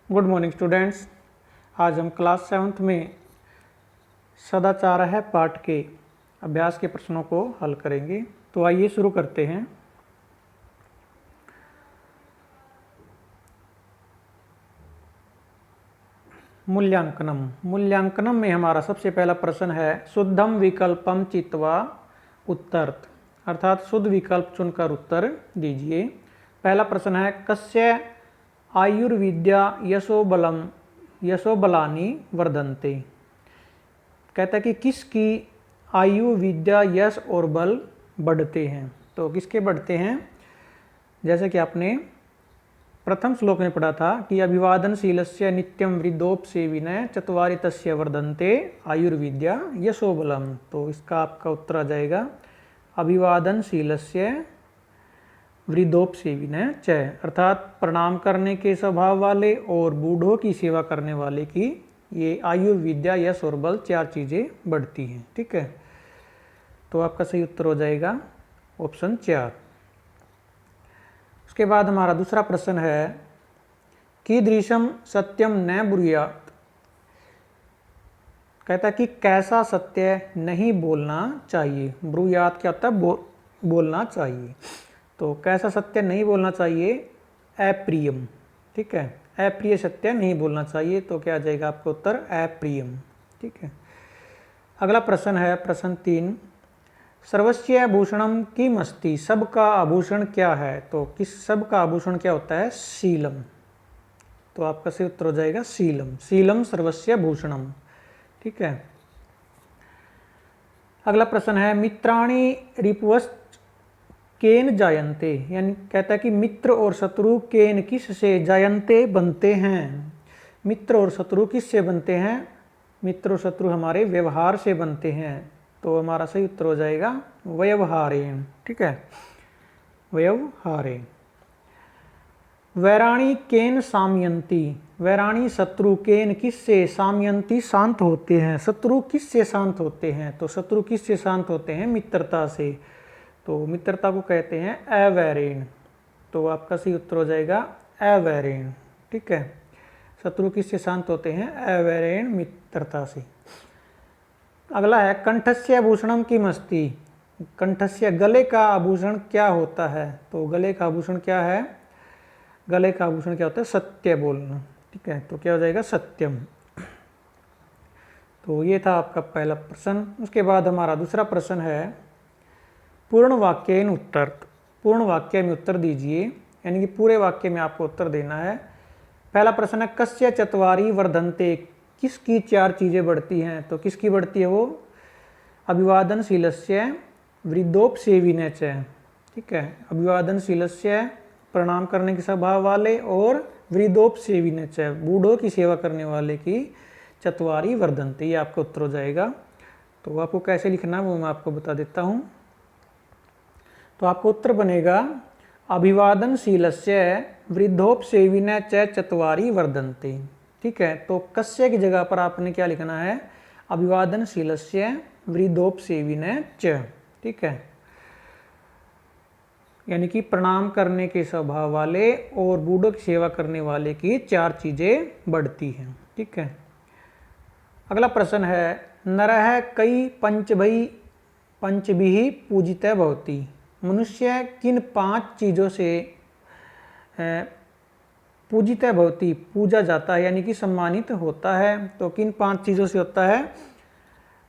Good morning students. आज हम class 7th में सदाचार है पाठ के अभ्यास के प्रश्नों को हल करेंगे। तो आइए शुरू करते हैं। मूल्यांकनम में हमारा सबसे पहला प्रश्न है शुद्धम विकल्पम चित्वा उत्तरत, अर्थात शुद्ध विकल्प चुनकर उत्तर दीजिए। पहला प्रश्न है कस्य आयुर्विद्या यशोबलानि वर्धन्ते। कहता है कि किसकी आयु विद्या यश और बल बढ़ते हैं। तो किसके बढ़ते हैं? जैसे कि आपने प्रथम श्लोक में पढ़ा था कि अभिवादनशीलस्य नित्यम वृद्धोपसेविनः चत्वारि तस्य वर्धन्ते आयुर्विद्या यशोबलम। तो इसका आपका उत्तर आ जाएगा अभिवादनशीलस्य वृद्धोपसेविनः च, अर्थात प्रणाम करने के स्वभाव वाले और बूढ़ों की सेवा करने वाले की ये आयुर्विद्या यश और बल चार चीज़ें बढ़ती हैं। ठीक है, तो आपका सही उत्तर हो जाएगा ऑप्शन 4। उसके बाद हमारा दूसरा प्रश्न है कीदृशम सत्यम न ब्रूयात्। कहता है कि कैसा सत्य नहीं बोलना चाहिए। ब्रूयात् क्या होता है? बोलना चाहिए। तो कैसा सत्य नहीं बोलना चाहिए? अप्रियम। ठीक है, अप्रिय सत्य नहीं बोलना चाहिए। तो क्या आ जाएगा आपका उत्तर? अप्रियम। ठीक है। अगला प्रश्न है प्रश्न 3 सर्वस्य भूषणम किमस्ति। सबका आभूषण क्या है? तो किस सबका आभूषण क्या होता है? शीलम। तो आपका सही उत्तर हो जाएगा शीलम। शीलम सर्वस्य भूषणम। ठीक है। अगला प्रश्न है मित्राणि रिपुवश्च केन जायन्ते। यानी कहता है कि मित्र और शत्रु केन किस से जायन्ते बनते हैं। मित्र और शत्रु किस से बनते हैं? मित्र और शत्रु हमारे व्यवहार से बनते हैं। तो हमारा सही उत्तर हो जाएगा व्यवहारेण। ठीक है, व्यवहारेण। वैराणी केन सामयन्ति। वैराणी शत्रु केन किस से सामयन्ति शांत होते हैं। शत्रु किस से शांत होते हैं? तो शत्रु किस से शांत होते हैं? मित्रता से। तो मित्रता को कहते हैं अवैरेण। तो आपका सही उत्तर हो जाएगा अवैरेण। ठीक है, शत्रु किससे शांत होते हैं? अवैरेण मित्रता से। अगला है कंठस्य आभूषणम किमस्ति। कंठस्य गले का आभूषण क्या होता है? तो गले का आभूषण क्या है? गले का आभूषण क्या होता है? सत्य बोलना। ठीक है, तो क्या हो जाएगा? सत्यम। तो ये था आपका पहला प्रश्न। उसके बाद हमारा दूसरा प्रश्न है पूर्ण वाक्येन उत्तर। पूर्ण वाक्य में उत्तर दीजिए, यानी कि पूरे वाक्य में आपको उत्तर देना है। पहला प्रश्न है कस्य चत्वारि वर्धन्ते। किसकी चार चीज़ें बढ़ती हैं? तो किसकी बढ़ती है वो? अभिवादनशीलस्य वृद्धोपसेविनः च। ठीक है, अभिवादनशीलस्य प्रणाम करने के स्वभाव वाले और वृद्धोपसेविनः च बूढ़ों की सेवा करने वाले की चत्वारि वर्धन्ते। ये आपका उत्तर हो जाएगा। तो आपको कैसे लिखना है वो मैं आपको बता देता हूँ। तो आपका उत्तर बनेगा अभिवादनशीलस्य वृद्धोपसेविनः च चत्वारि वर्धन्ते। ठीक है, तो कस्य की जगह पर आपने क्या लिखना है? अभिवादनशीलस्य वृद्धोपसेविनः च। ठीक है, यानी कि प्रणाम करने के स्वभाव वाले और बूढ़ों की सेवा करने वाले की चार चीजें बढ़ती हैं। ठीक है। अगला प्रश्न है नरः कई पंचभिः पूजितः भवति। मनुष्य किन 5 चीज़ों से पूजितः भवति पूजा जाता है, यानी कि सम्मानित होता है। तो किन 5 चीज़ों से होता है?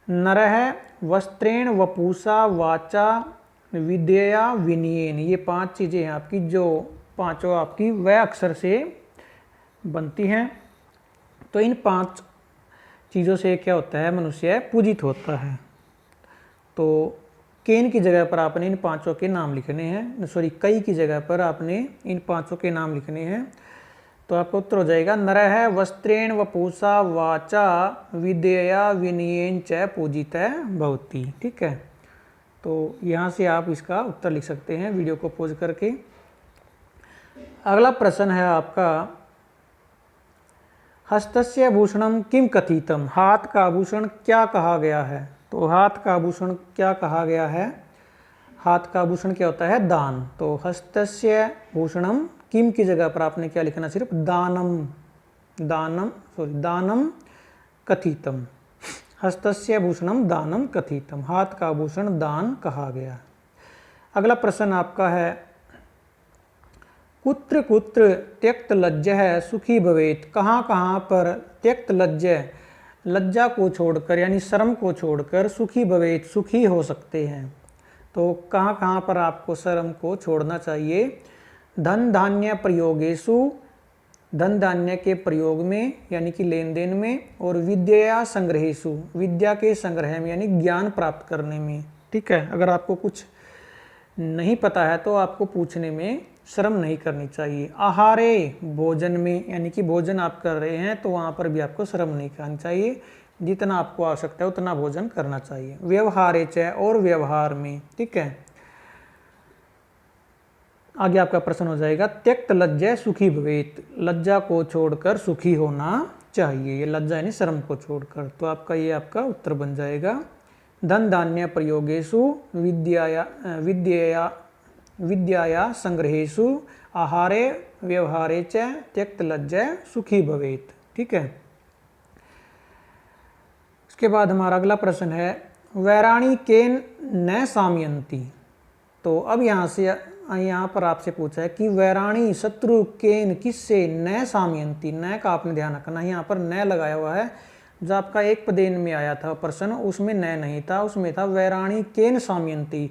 नरः वस्त्रेण वपुषा वाचा विद्यया विनयेन। ये 5 चीज़ें हैं आपकी, जो पांचों आपकी व अक्षर से बनती हैं। तो इन 5 चीज़ों से क्या होता है? मनुष्य पूजित होता है। तो केन की जगह पर आपने इन 5 के नाम लिखने हैं। कई की जगह पर आपने इन 5 के नाम लिखने हैं। तो आपका उत्तर हो जाएगा नरः वस्त्रेण वपुषा वाचा विद्यया विनयेन च पूजितः भवति। ठीक है, तो यहाँ से आप इसका उत्तर लिख सकते हैं वीडियो को पॉज करके। अगला प्रश्न है आपका हस्तस्य आभूषणम किम कथितम। हाथ का आभूषण क्या कहा गया है? तो हाथ का आभूषण क्या कहा गया है? हाथ का आभूषण क्या होता है? दान। तो हस्तस्य भूषणम किम की जगह पर आपने क्या लिखना? सिर्फ दानम दानम कथितम, हस्तस्य भूषणम दानम कथितम, हाथ का आभूषण दान कहा गया। अगला प्रश्न आपका है, कुत्र कुत्र त्यक्त लज्जः सुखी भवेत्, कहाँ कहाँ पर त्यक्त लज्जा को छोड़कर यानी शर्म को छोड़कर सुखी भवेत् सुखी हो सकते हैं। तो कहाँ कहाँ पर आपको शर्म को छोड़ना चाहिए? धन धान्य प्रयोगेषु, धन धान्य के प्रयोग में यानी कि लेन देन में, और विद्या संग्रहेषु, विद्या के संग्रह में यानी ज्ञान प्राप्त करने में। ठीक है, अगर आपको कुछ नहीं पता है तो आपको पूछने में शर्म नहीं करनी चाहिए। आहारे, भोजन में यानी कि भोजन आप कर रहे हैं तो वहाँ पर भी आपको शर्म नहीं करनी चाहिए, जितना आपको आवश्यकता है उतना भोजन करना चाहिए। व्यवहारे च, और व्यवहार में। ठीक है, आगे आपका प्रश्न हो जाएगा, त्यक्त लज्जा सुखी भवेत्, लज्जा को छोड़कर सुखी होना चाहिए। ये लज्जा यानी शर्म को छोड़कर, तो आपका ये आपका उत्तर बन जाएगा। धन धान्य प्रयोगेषु विद्याया संग्रहेषु आहारे व्यवहारे च त्यक्त लज्जा सुखी भवेत्। ठीक है, उसके बाद हमारा अगला प्रश्न है, वैराणी केन न सामयन्ति। तो अब यहाँ पर आपसे पूछा है कि वैराणी शत्रु केन किससे न सामयन्ति, न का आपने ध्यान रखना, यहाँ पर न लगाया हुआ है। जो आपका एक पदेन में आया था प्रश्न उसमें न नहीं था, उसमें था वैराणी केन सामयन्ति।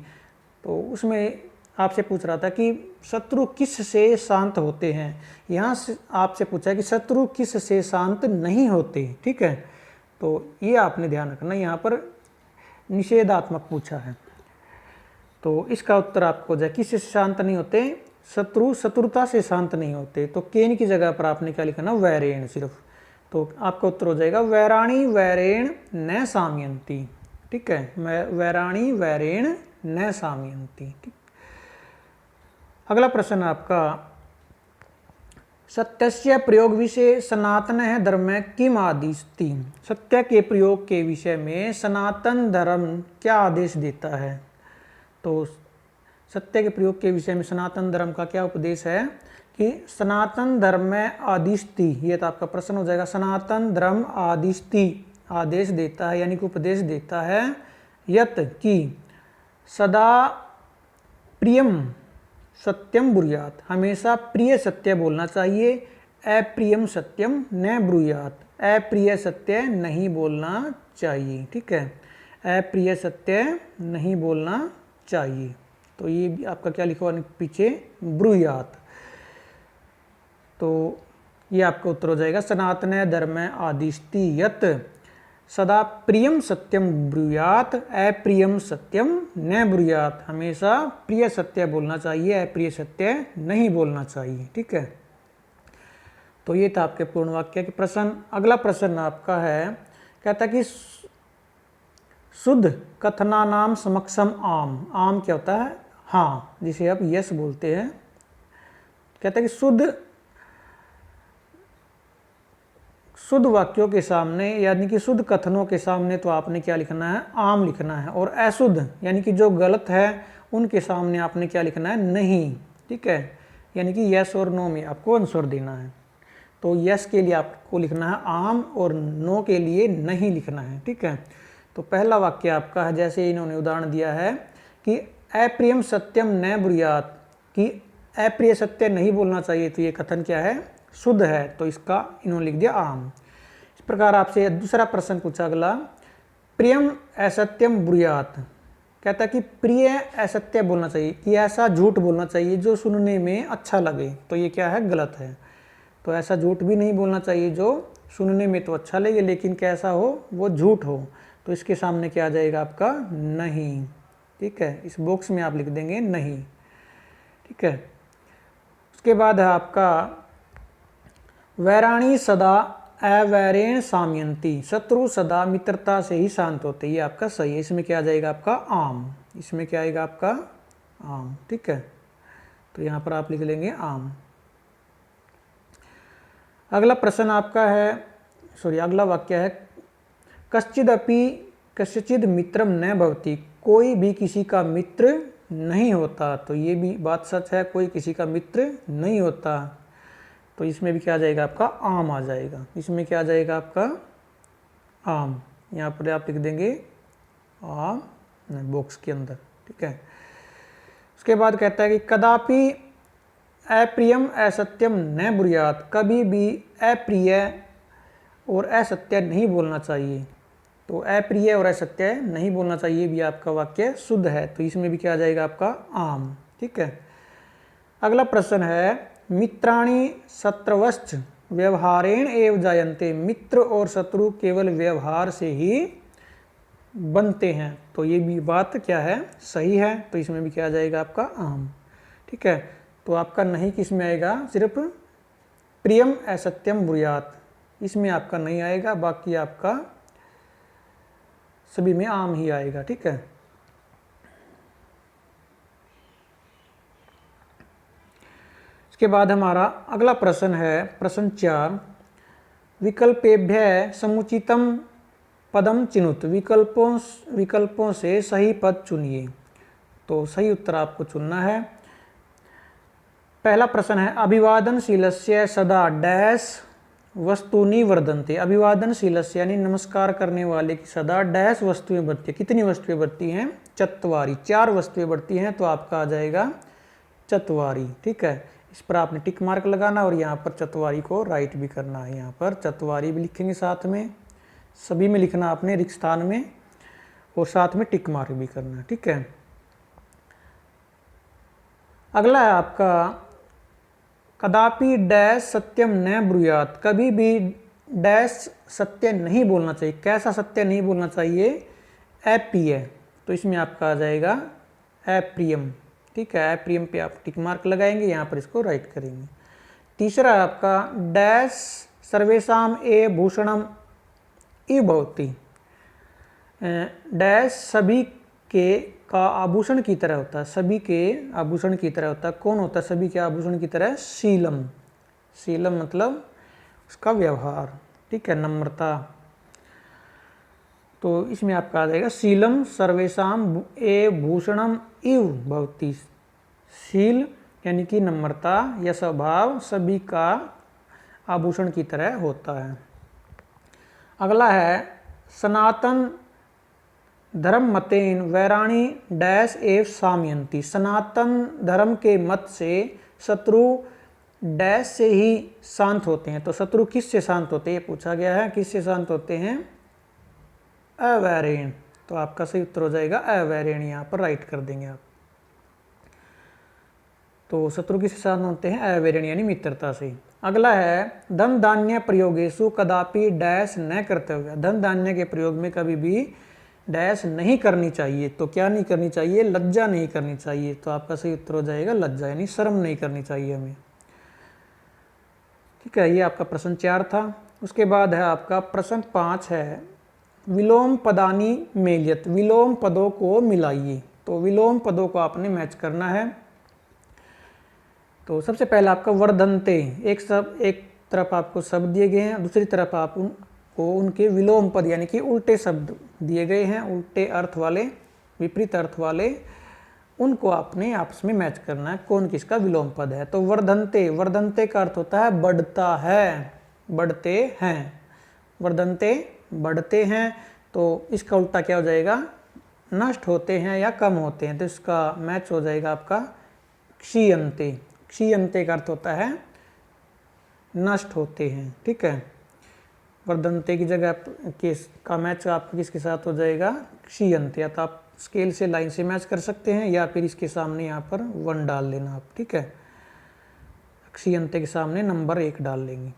तो उसमें आपसे पूछ रहा था कि शत्रु किस से शांत होते हैं, यहाँ से आपसे पूछा है कि शत्रु किस से शांत नहीं होते। ठीक है, तो ये आपने ध्यान रखना, यहाँ पर निषेधात्मक पूछा है। तो इसका उत्तर आपको जाए, किस से शांत नहीं होते? शत्रु शत्रुता से शांत नहीं होते। तो केन की जगह पर आपने क्या लिखना? वैरेण सिर्फ। तो आपका उत्तर हो जाएगा वैराणी वैरेण न सामयन्ति। ठीक है, वैराणी वैरेण न सामयन्ति। ठीक, अगला प्रश्न आपका, सत्यस्य प्रयोग विषय सनातन धर्म किम आदिशति। सत्य के प्रयोग के विषय में सनातन धर्म क्या आदेश देता है? तो सत्य के प्रयोग के विषय में सनातन धर्म का क्या उपदेश है कि सनातन धर्म आदिशति, ये तो आपका प्रश्न हो जाएगा। सनातन धर्म आदिशति, आदेश देता है यानी कि उपदेश देता है, यत कि सदा प्रियम सत्यम ब्रूयात, हमेशा प्रिय सत्य बोलना चाहिए, अप्रियम सत्यम न ब्रूयात, अप्रिय सत्य नहीं बोलना चाहिए। ठीक है, अप्रिय सत्य नहीं बोलना चाहिए। तो ये भी आपका क्या लिखा हुआ पीछे? ब्रूयात। तो ये आपका उत्तर हो जाएगा सनातन धर्म आदिशति यत सदा प्रियम सत्यम ब्रूयात अप्रियम सत्यम न ब्रूयात, हमेशा प्रिय सत्य बोलना चाहिए, अप्रिय सत्य नहीं बोलना चाहिए। ठीक है, तो ये था आपके पूर्ण वाक्य के प्रश्न। अगला प्रश्न आपका है, कहता कि शुद्ध कथना नाम समक्षम आम। आम क्या होता है? हाँ, जिसे आप यस बोलते हैं। कहता है कि शुद्ध वाक्यों के सामने यानी कि शुद्ध कथनों के सामने तो आपने क्या लिखना है? आम लिखना है। और अशुद्ध यानी कि जो गलत है उनके सामने आपने क्या लिखना है? नहीं। ठीक है, यानी कि यस और नो में आपको आंसर देना है। तो यस के लिए आपको लिखना है आम और नो के लिए नहीं लिखना है। ठीक है, तो पहला वाक्य आपका है, जैसे इन्होंने उदाहरण दिया है कि अप्रियम सत्यम न ब्रूयात, कि अप्रिय सत्य नहीं बोलना चाहिए। तो ये कथन क्या है? शुद्ध है। तो इसका इन्होंने लिख दिया आम। इस प्रकार आपसे दूसरा प्रश्न पूछा अगला, प्रियम असत्यम ब्रूयात। कहता कि प्रिय असत्य बोलना चाहिए, कि ऐसा झूठ बोलना चाहिए जो सुनने में अच्छा लगे। तो ये क्या है? गलत है। तो ऐसा झूठ भी नहीं बोलना चाहिए जो सुनने में तो अच्छा लगे लेकिन कैसा हो? वो झूठ हो। तो इसके सामने क्या आ जाएगा आपका? नहीं। ठीक है, इस बॉक्स में आप लिख देंगे नहीं। ठीक है, उसके बाद है आपका वैराणी सदा अवैरेण सामयन्ति, शत्रु सदा मित्रता से ही शांत होते। ये आपका सही है। इसमें क्या आ जाएगा आपका? आम। इसमें क्या आएगा आपका? आम। ठीक है, तो यहाँ पर आप लिख लेंगे आम। अगला प्रश्न आपका है, अगला वाक्य है, कश्चिदपि कस्यचिद मित्रम न भवति, कोई भी किसी का मित्र नहीं होता। तो ये भी बात सच है, कोई किसी का मित्र नहीं होता। तो इसमें भी क्या आ जाएगा आपका आम आ जाएगा। इसमें क्या आ जाएगा आपका आम, यहाँ पर आप लिख देंगे आम बॉक्स के अंदर, ठीक है। उसके बाद कहता है कि कदापि अप्रियम असत्यम न ब्रूयात, कभी भी अप्रिय और असत्य नहीं बोलना चाहिए। तो अप्रिय और असत्य नहीं बोलना चाहिए भी आपका वाक्य शुद्ध है, तो इसमें भी क्या आ जाएगा आपका आम, ठीक है। अगला प्रश्न है मित्राणि शत्रुवश्च व्यवहारेण एव जायन्ते, मित्र और शत्रु केवल व्यवहार से ही बनते हैं। तो ये भी बात क्या है, सही है, तो इसमें भी क्या आ जाएगा आपका आम, ठीक है। तो आपका नहीं किस में आएगा, सिर्फ प्रियम असत्यम ब्रूयात, इसमें आपका नहीं आएगा, बाकी आपका सभी में आम ही आएगा, ठीक है। इसके बाद हमारा अगला प्रश्न है प्रश्न 4, विकल्पेभ्य समुचितम पदम चिनुत, विकल्पों से सही पद चुनिए। तो सही उत्तर आपको चुनना है। पहला प्रश्न है अभिवादनशीलस्य सदा डैश वस्तुनि वर्धन्ते, अभिवादनशीलस्य यानी नमस्कार करने वाले की सदा डैश वस्तुएं बढ़ती है, कितनी वस्तुएं बढ़ती हैं, चत्वारी, 4 वस्तुएं बढ़ती हैं, तो आपका आ जाएगा चत्वारी, ठीक है। इस पर आपने टिक मार्क लगाना और यहाँ पर चत्वारी को राइट भी करना है, यहाँ पर चत्वारी भी लिखेंगे साथ में, सभी में लिखना आपने रिक्त स्थान में, और साथ में टिक मार्क भी करना, ठीक है। अगला है आपका कदापि डैश सत्यम न ब्रूयात, कभी भी डैश सत्य नहीं बोलना चाहिए। कैसा सत्य नहीं बोलना चाहिए, अप्रिय, तो इसमें आपका आ जाएगा अप्रियम, ठीक है। अप्रियम पे आप टिक मार्क लगाएंगे, यहाँ पर इसको राइट करेंगे। तीसरा आपका डैश सर्वेशाम ए भूषणम इव भवति, डैश सभी के का आभूषण की तरह होता है, सभी के आभूषण की तरह होता है। कौन होता है सभी के आभूषण की तरह, शीलम, शीलम मतलब उसका व्यवहार, ठीक है, नम्रता। तो इसमें आपका आ जाएगा शीलम सर्वेशाम ए भूषणम इव भवति, शील यानी कि नम्रता या स्वभाव सभी का आभूषण की तरह होता है। अगला है सनातन धर्म मतेन वैराणी डैश एव सामयंती, सनातन धर्म के मत से शत्रु डैश से ही शांत होते हैं। तो शत्रु किस से शांत होते हैं, ये पूछा गया है, किस से शांत होते हैं, अवैरेण, तो आपका सही उत्तर हो जाएगा अवैरेण, यहाँ पर राइट कर देंगे आप। तो शत्रु किस से शांत होते हैं, अवैरेण यानी मित्रता से। अगला है धन धान्य प्रयोगेशु कदापि डैश न कर्तव्य, धन धान्य के प्रयोग में कभी भी डैश नहीं करनी चाहिए। तो क्या नहीं करनी चाहिए, लज्जा नहीं करनी चाहिए। तो आपका सही उत्तर हो जाएगा लज्जा, यानी शर्म नहीं करनी चाहिए हमें, ठीक है। ये आपका प्रश्न 4 था। उसके बाद है आपका प्रश्न 5 है विलोम पदानी मेलियत, विलोम पदों को मिलाइए। तो विलोम पदों को आपने मैच करना है। तो सबसे पहला आपका वर्धन्ते, एक तरफ आपको शब्द दिए गए हैं, दूसरी तरफ आप उनके विलोम पद यानी कि उल्टे शब्द दिए गए हैं, उल्टे अर्थ वाले, विपरीत अर्थ वाले, उनको आपने आपस में मैच करना है, कौन किसका विलोम पद है। तो वर्धन्ते, वर्धन्ते का अर्थ होता है बढ़ता है, बढ़ते हैं, वर्धन्ते बढ़ते हैं। तो इसका उल्टा क्या हो जाएगा, नष्ट होते हैं या कम होते हैं। तो इसका मैच हो जाएगा आपका क्षीयन्ते, क्षीयन्ते का अर्थ होता है नष्ट होते हैं, ठीक है। वर्धन्ते की जगह का मैच आपका किसके साथ हो जाएगा, क्षीयन्ते, या तो आप स्केल से लाइन से मैच कर सकते हैं या फिर इसके सामने यहाँ पर 1 डाल लेना आप, ठीक है। क्षीयन्ते के सामने नंबर 1 डाल लेंगे।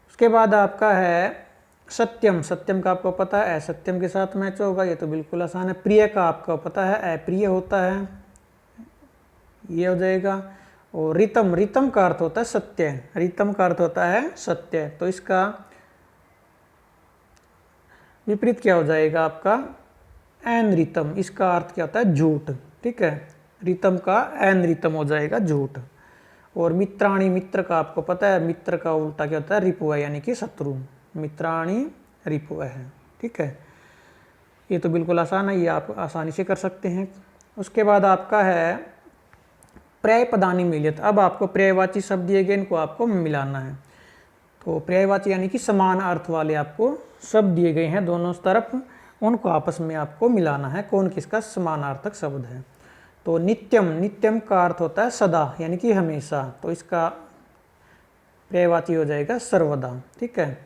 उसके बाद आपका है सत्यम, सत्यम का आपको पता है असत्यम के साथ मैच होगा, ये तो बिल्कुल आसान है। प्रिय का आपको पता है अप्रिय होता है, ये हो जाएगा। और रितम, रितम का अर्थ होता है सत्य, रितम का अर्थ होता है सत्य। तो इसका विपरीत क्या हो जाएगा आपका अनरितम, इसका अर्थ क्या होता है झूठ, ठीक है। रितम का अनरितम हो जाएगा झूठ। और मित्राणी, मित्र का आपको पता है, मित्र का उल्टा क्या होता है रिपुव, यानी कि शत्रु, मित्राणी रिपुव है, ठीक है। ये तो बिल्कुल आसान है, ये आप आसानी से कर सकते हैं। उसके बाद आपका है पर्यायपदानि मिलियत। अब आपको पर्यायवाची शब्द दिए गए, इनको आपको मिलाना है। तो पर्यायवाची यानी कि समान अर्थ वाले आपको शब्द दिए गए हैं दोनों तरफ, उनको आपस में आपको मिलाना है कौन किसका समानार्थक शब्द है। तो नित्यम, नित्यम का अर्थ होता है सदा यानी कि हमेशा, तो इसका पर्यायवाची हो जाएगा सर्वदा। ठीक है।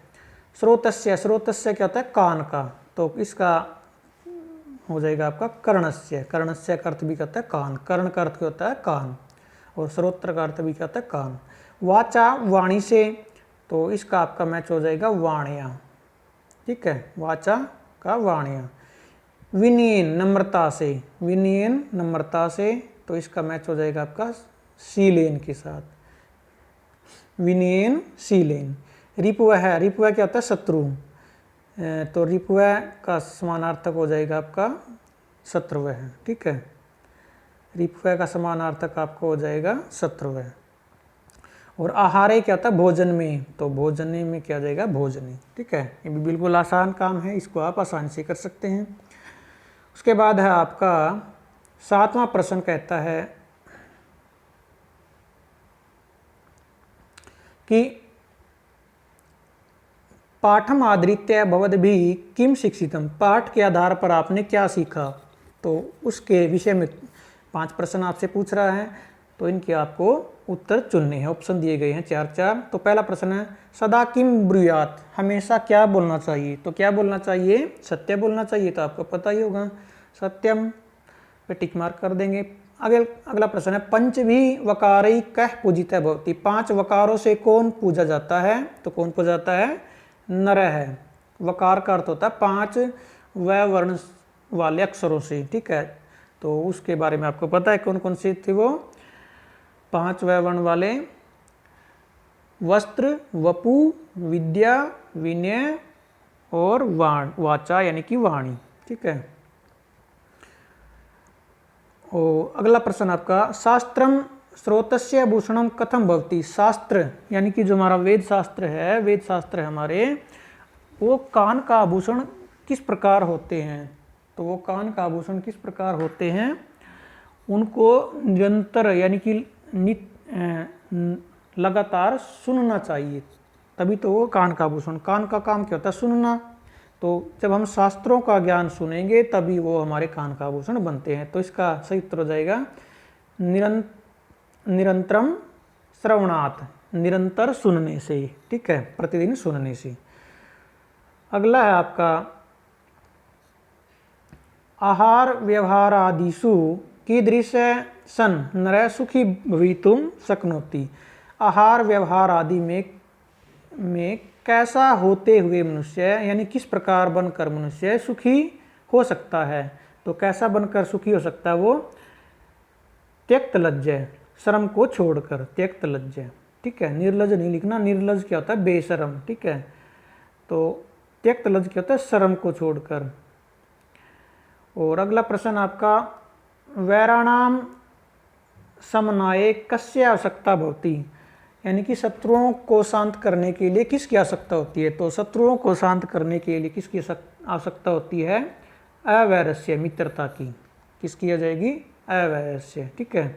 स्रोतस्य, स्रोतस्य क्या होता है कान का, तो इसका हो जाएगा आपका कर्णस्य, कर्णस्य का अर्थ भी कहता है कान, कर्ण का अर्थ क्या होता है कान, और श्रोत्र का अर्थ भी क्या होता है कान। वाचा, वाणी से, तो इसका आपका मैच हो जाएगा वाणिया। ठीक है, वाचा का वाणिया। विनयन, नम्रता से, विनयन नम्रता से, तो इसका मैच हो जाएगा आपका शीलेन के साथ, विनयन शीलेन। रिपुव है, रिपुव क्या होता है शत्रु, तो रिपुव का समानार्थक हो जाएगा आपका शत्रुव। ठीक है, रिपुव का समानार्थक आपको हो जाएगा शत्रुव। और आहारे क्या होता है भोजन में, तो भोजने में क्या हो जाएगा भोजने। ठीक है, ये भी बिल्कुल आसान काम है, इसको आप आसानी से कर सकते हैं। उसके बाद है आपका 7वां प्रश्न, कहता है कि पाठम आधृत्य भवद्भिः किम शिक्षितम, पाठ के आधार पर आपने क्या सीखा, तो उसके विषय में 5 प्रश्न आपसे पूछ रहा है, तो इनके आपको उत्तर चुनने हैं। ऑप्शन दिए गए हैं 4-4। तो पहला प्रश्न है सदा किम ब्रूयात, हमेशा क्या बोलना चाहिए, तो क्या बोलना चाहिए सत्य बोलना चाहिए, तो आपको पता ही होगा सत्यम पे टिक मार्क कर देंगे। अगला प्रश्न है पंचभी वकारई कह पूजित भवति, 5 वकारों से कौन पूजा जाता है, तो कौन पूजा जाता है नर है। वकार का अर्थ होता है 5 वर्ण वाले अक्षरों से। ठीक है, तो उसके बारे में आपको पता है कौन कौन से थे वो 5 वर्ण वाले, वस्त्र, वपु, विद्या, विनय और वाचा यानी कि वाणी। ठीक है, और अगला प्रश्न आपका शास्त्रम स्रोतस्य भूषणम कथम भवति, शास्त्र यानी कि जो हमारा वेद शास्त्र है, वेद शास्त्र है हमारे, वो कान का आभूषण किस प्रकार होते हैं, तो वो कान का आभूषण किस प्रकार होते हैं, उनको निरंतर यानी कि लगातार सुनना चाहिए, तभी तो वो कान का आभूषण। कान का काम क्या होता है सुनना, तो जब हम शास्त्रों का ज्ञान सुनेंगे तभी वो हमारे कान का आभूषण बनते हैं। तो इसका सही उत्तर हो जाएगा निरंतरम श्रवणात्, निरंतर सुनने से। ठीक है, प्रतिदिन सुनने से। अगला है आपका आहार व्यवहार आदिषु कीदृशः सन् नरः सुखी भवितुं शक्नोति, आहार व्यवहार आदि में कैसा होते हुए मनुष्य यानी किस प्रकार बनकर मनुष्य सुखी हो सकता है, तो कैसा बनकर सुखी हो सकता है वो त्यक्त लज्जय, शर्म को छोड़कर, त्यक्त लज्जय। ठीक है, निर्लज नहीं लिखना, निर्लज क्या होता है बेशरम। ठीक है, तो त्यक्त लज्ज क्या होता है शर्म को छोड़कर। और अगला प्रश्न आपका वैराणाम समनाय कस्य आवश्यकता भवति, यानी कि शत्रुओं को शांत करने के लिए किसकी आवश्यकता होती है, तो शत्रुओं को शांत करने के लिए किसकी आवश्यकता होती है अवैरस्य, मित्रता की। किसकी आ जाएगी अवैरस्य। ठीक है,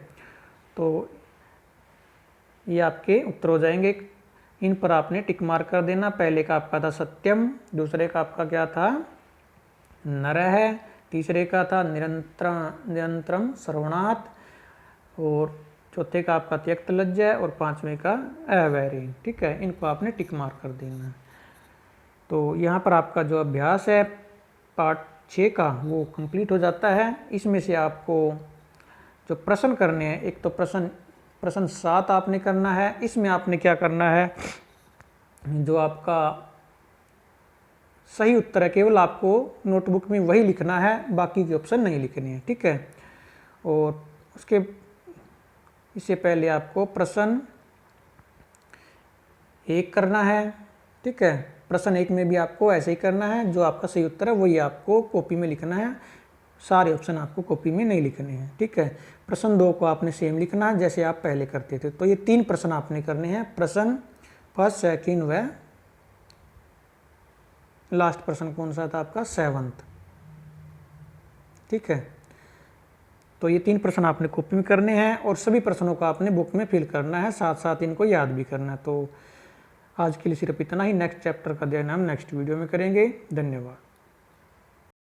तो ये आपके उत्तर हो जाएंगे, इन पर आपने टिक मार्क कर देना। पहले का आपका था सत्यम, दूसरे का आपका क्या था नरः, तीसरे का था निरंतरम श्रवणात्, और चौथे का आपका त्यक्त लज्जय, और 5वें का अवैरी। ठीक है, इनको आपने टिक मार्क कर देना। तो यहाँ पर आपका जो अभ्यास है पार्ट 6 का वो कंप्लीट हो जाता है। इसमें से आपको जो प्रश्न करने हैं, एक तो प्रश्न 7 आपने करना है। इसमें आपने क्या करना है, जो आपका सही उत्तर है केवल आपको नोटबुक में वही लिखना है, बाकी के ऑप्शन नहीं लिखने हैं। ठीक है, और इससे पहले आपको प्रश्न 1 करना है। ठीक है, प्रश्न 1 में भी आपको ऐसे ही करना है, जो आपका सही उत्तर है वही आपको कॉपी में लिखना है, सारे ऑप्शन आपको कॉपी में नहीं लिखने हैं। ठीक है, प्रश्न 2 को आपने सेम लिखना है जैसे आप पहले करते थे। तो ये 3 प्रश्न आपने करने हैं, प्रश्न फर्स्ट, सेकंड व लास्ट प्रश्न कौन सा था आपका 7th। ठीक है, तो ये 3 प्रश्न आपने कॉपी में करने हैं और सभी प्रश्नों को आपने बुक में फिल करना है, साथ साथ इनको याद भी करना है। तो आज के लिए सिर्फ इतना ही। नेक्स्ट चैप्टर का अध्ययन हम नेक्स्ट वीडियो में करेंगे। धन्यवाद।